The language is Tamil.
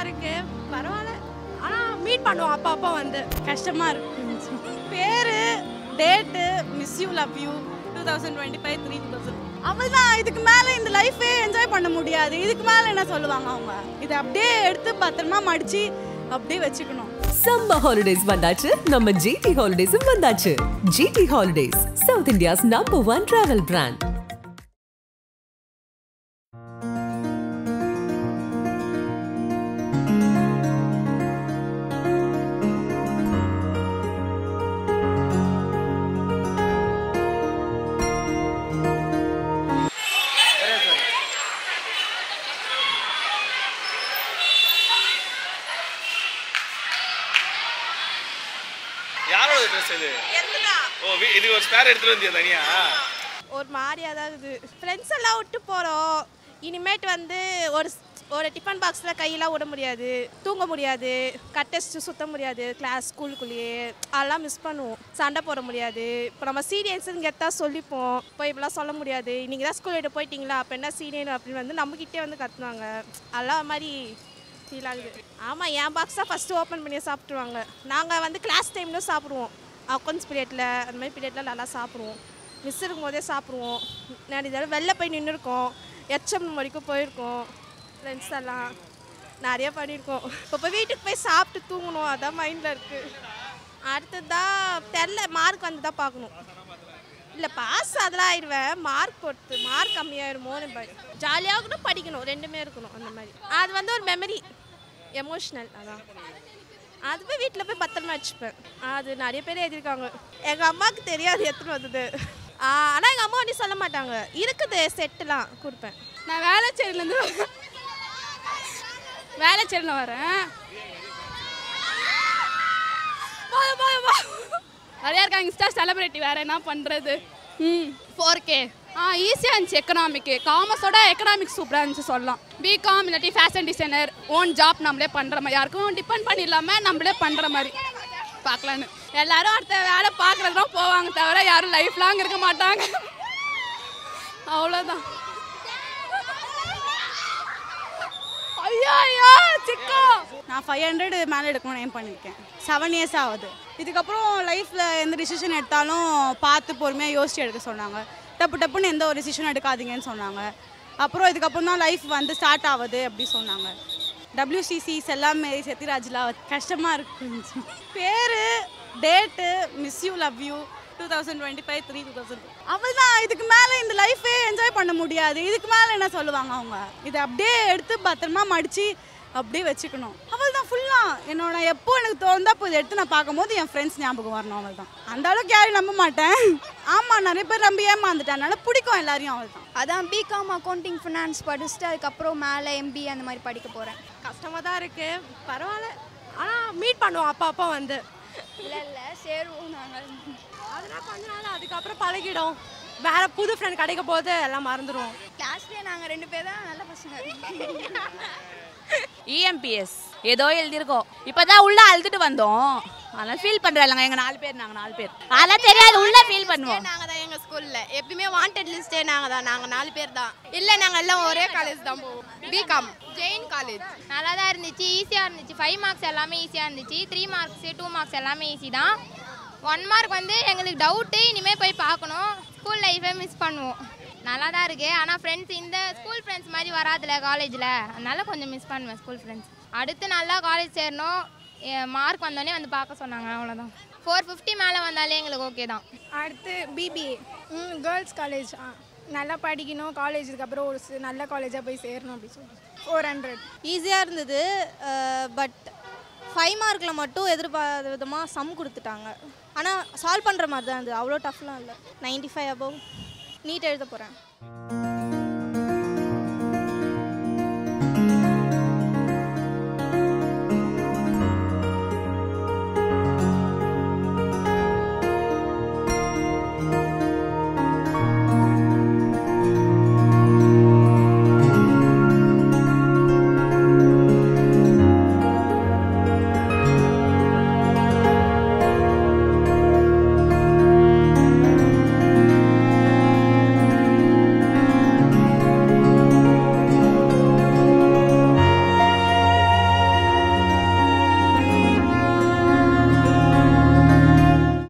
இருக்கு, பரவாயில்ல. ஆனால் மீட் பண்ணுவோம் அப்போ வந்து கஷ்டமாக இருக்கு. பேர் date miss you love you 2025 3000 அவ்வளோதான். இதுக்கு மேலே இந்த லைஃபே என்ஜாய் பண்ண முடியாது. இதுக்கு மேலே என்ன சொல்லுவாங்க அவங்க? இதை அப்படியே எடுத்து பத்திரமா மடித்து அப்படியே வச்சுக்கணும். சம்மர் ஹாலிடேஸ் வந்தாச்சு, நம்ம ஜிடி ஹாலிடேஸும் வந்தாச்சு. GT holidays, south India's #1 travel brand. யாரோட ட்ரெஸ் இது? ஓ, இது ஒரு ஸ்பேர் எடுத்துட்டு வந்தியா தனியா? ஒரு மாதிரியா தான் இருக்குது. ஃப்ரெண்ட்ஸ் எல்லாம் விட்டு போகிறோம். இனிமேட்டு வந்து ஒரு டிஃபன் பாக்ஸில் கையெல்லாம் விட முடியாது, தூங்க முடியாது, கட்டடிச்சு சுற்ற முடியாது, கிளாஸ் ஸ்கூலுக்குள்ளேயே அதெல்லாம் மிஸ் பண்ணுவோம். சண்டை போட முடியாது. இப்போ நம்ம சீனியர்ஸுன்னு கெத்தா சொல்லிப்போம். இப்போ இப்படிலாம் சொல்ல முடியாது. நீங்கள் தான் ஸ்கூல் விட்டு போயிட்டீங்களா, அப்போ என்ன சீனியர் அப்படின்னு வந்து நம்மக்கிட்டே வந்து கற்றுனாங்க. அதெல்லாம் மாதிரி ஃபீல் ஆகுது. ஆமாம், என் பாக்ஸ் தான் ஃபஸ்ட்டு ஓப்பன் பண்ணி சாப்பிட்ருவாங்க. நாங்கள் வந்து கிளாஸ் டைமில் சாப்பிடுவோம். அக்கௌண்ட்ஸ் பீரியடில் அந்த மாதிரி பீரியடில் நல்லா சாப்பிடுவோம். மிஸ் இருக்கும் போதே சாப்பிடுவோம். நான் இதெல்லாம் வெளில போய் நின்றுருக்கோம். HM வரைக்கும் போயிருக்கோம். ஃப்ரெண்ட்ஸ் எல்லாம் நிறைய பண்ணியிருக்கோம். இப்போ வீட்டுக்கு போய் சாப்பிட்டு தூங்கணும், அதான் மைண்டில் இருக்குது. அடுத்தது தான் தெரில, மார்க் வந்து தான் பார்க்கணும். இல்லை பாஸ் அதெல்லாம் ஆயிடுவேன். மார்க் பொறுத்து மார்க் கம்மியாயிருமோன்னு பயம். ஜாலியாக கூட படிக்கணும், ரெண்டுமே இருக்கணும். அந்த மாதிரி அது வந்து ஒரு மெமரி, எமோஷ்னல். அதான் அது போய் வீட்டில் போய் பத்திரமா வச்சுப்பேன். அது நிறைய பேர் எழுதியிருக்காங்க. எங்கள் அம்மாவுக்கு தெரியாது எத்தனை வந்தது. ஆனால் எங்கள் அம்மா ஒன்றும் சொல்ல மாட்டாங்க. இருக்குது செட்டுலாம் கொடுப்பேன். நான் வேளச்சேரியிலேருந்து வரேன். நிறையா இருக்காங்க இன்ஸ்டா செலிபிரிட்டி. வேறு என்ன பண்ணுறது? 4K ஈஸியாக இருந்துச்சு. எக்கனாமிக்கு காமர்ஸோட எக்கனாமிக்ஸ் சூப்பராக இருந்துச்சு சொல்லலாம். பிகாம் இல்லாட்டி ஃபேஷன் டிசைனர், ஓன் ஜாப் நம்மளே பண்ணுற மாதிரி, யாருக்கும் டிபெண்ட் பண்ணிடலாமல் நம்மளே பண்ணுற மாதிரி பார்க்கலான்னு. எல்லோரும் அடுத்த வேலை பார்க்குறது தான் போவாங்க தவிர யாரும் லைஃப் லாங் இருக்க மாட்டாங்க. அவ்வளோதான். ஐயா சிக்கோ, நான் 500 மேலே எடுக்கணும்னு எய்ம் பண்ணியிருக்கேன். 7 இயர்ஸ் ஆகுது. இதுக்கப்புறம் லைஃப்பில் எந்த டிசிஷன் எடுத்தாலும் பார்த்து பொறுமையாக யோசிச்சு எடுக்க சொன்னாங்க. டப்புன்னு எந்த ஒரு டிசிஷன் எடுக்காதீங்கன்னு சொன்னாங்க. அப்புறம் இதுக்கப்புறம் தான் லைஃப் வந்து ஸ்டார்ட் ஆகுது அப்படி சொன்னாங்க. WCCs எல்லாமே சத்யராஜ்லாம் கஷ்டமாக இருக்கு. பேர் date miss you love you 2025 3000 அவ்வளோதான். இதுக்கு மேலே இந்த லைஃபே என்ஜாய் பண்ண முடியாது. இதுக்கு மேலே என்ன சொல்லுவாங்க அவங்க? இதை அப்படியே எடுத்து பத்திரமா மடித்து அப்படியே வச்சுக்கணும். அவ்வளோதான் ஃபுல்லாக. என்னோட எப்போ எனக்கு தோணுதா இப்போ இதை எடுத்து நான் பார்க்கும்போது என் ஃப்ரெண்ட்ஸ் ஞாபகம் வரணும். அவள் தான். அந்த அளவுக்கு யாரும் நம்ப மாட்டேன். ஆமாம், நிறைய பேர் நம்பி ஏமாந்துட்டேன். அதனால பிடிக்கும் எல்லாரையும். அவள் தான். அதான் பிகாம் அக்கௌண்டிங் ஃபினான்ஸ் படிச்சுட்டு அதுக்கப்புறம் மேலே MBA அந்த மாதிரி படிக்க போகிறேன். கஷ்டமாக தான் இருக்குது, பரவாயில்ல. ஆனால் மீட் பண்ணுவோம் அப்போ வந்து. இல்லை சேருவோம் நாங்கள். அதெல்லாம் கொஞ்ச நாள், அதுக்கப்புறம் பழகிடும். வேறு புது ஃப்ரெண்ட் கிடைக்க போது எல்லாம் மறந்துடுவோம். கிளாஸ்லேயே நாங்கள் 2 பேர் தான் நல்ல பசங்க. EMPS ஏதோ எழுதியிருக்கோம். இப்போதான் உள்ள அழுதுட்டு வந்தோம். அதெல்லாம் ஃபீல் பண்ணுறாங்க. எங்கள் 4 பேர், நாங்கள் 4 பேர். அதெல்லாம் தெரியாது, உள்ள ஃபீல் பண்ணுவோம். நாங்கள் தான் எங்கள் ஸ்கூலில் எப்பயுமே வாண்டட் லிஸ்ட்டே நாங்கள் 4 பேர் தான். இல்லை, நாங்கள் எல்லாம் ஒரே காலேஜ் தான் போவோம். பிகாம் ஜெயின் காலேஜ் நல்லா தான் இருந்துச்சு, ஈஸியாக இருந்துச்சு. 5 மார்க்ஸ் எல்லாமே ஈஸியாக இருந்துச்சு. 3 மார்க்ஸு 2 மார்க்ஸ் எல்லாமே ஈஸி தான். 1 மார்க் வந்து எங்களுக்கு டவுட்டு, இனிமேல் போய் பார்க்கணும். ஸ்கூல் லைஃபை மிஸ் பண்ணுவோம். நல்லா தான் இருக்குது. ஆனால் ஃப்ரெண்ட்ஸ் இந்த ஸ்கூல் ஃப்ரெண்ட்ஸ் மாதிரி வராதுல காலேஜில், அதனால கொஞ்சம் மிஸ் பண்ணுவேன் ஸ்கூல் ஃப்ரெண்ட்ஸ். அடுத்து நல்லா காலேஜ் சேரணும். மார்க் வந்தோடனே வந்து பார்க்க சொன்னாங்க, அவ்வளோதான். 450 மேலே வந்தாலே எங்களுக்கு ஓகே தான். அடுத்து BBA கேர்ள்ஸ் காலேஜ். நல்லா படிக்கணும். காலேஜுக்கு அப்புறம் ஒரு நல்ல காலேஜாக போய் சேரணும் அப்படி சொல்லி 400. ஈஸியாக இருந்தது. பட் 5 மார்க்கில் மட்டும் எதிர்பார்த்த விதமாக சம் கொடுத்துட்டாங்க. ஆனால் சால்வ் பண்ணுற மாதிரி தான் இருந்தது. அவ்வளோ டஃப்லாம் இல்லை. 95 அபவ் நீட் எழுத போகிறேன்.